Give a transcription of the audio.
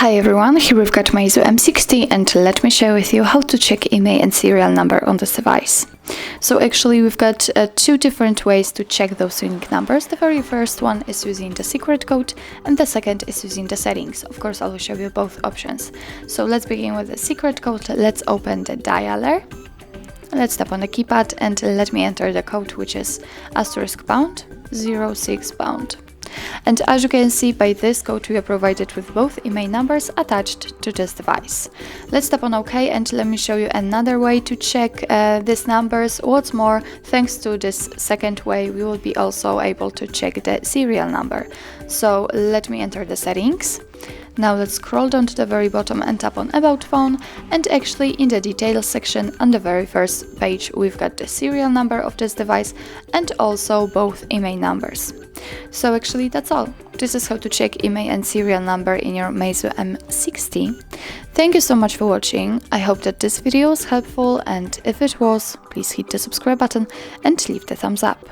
Hi everyone, here we've got MEIZU M6T, and let me share with you how to check IMEI and serial number on this device. So actually we've got two different ways to check those unique numbers. The very first one is using the secret code and the second is using the settings. Of course, I will show you both options. So let's begin with the secret code. Let's open the dialer. Let's tap on the keypad and let me enter the code, which is *#06#. And as you can see, by this code we are provided with both IMEI numbers attached to this device. Let's tap on OK and let me show you another way to check these numbers. What's more, thanks to this second way, we will be also able to check the serial number. So let me enter the settings. Now let's scroll down to the very bottom and tap on About Phone, and actually in the details section on the very first page we've got the serial number of this device and also both IMEI numbers. So actually that's all. This is how to check IMEI and serial number in your MEIZU M6T. Thank you so much for watching. I hope that this video was helpful, and if it was, please hit the subscribe button and leave the thumbs up.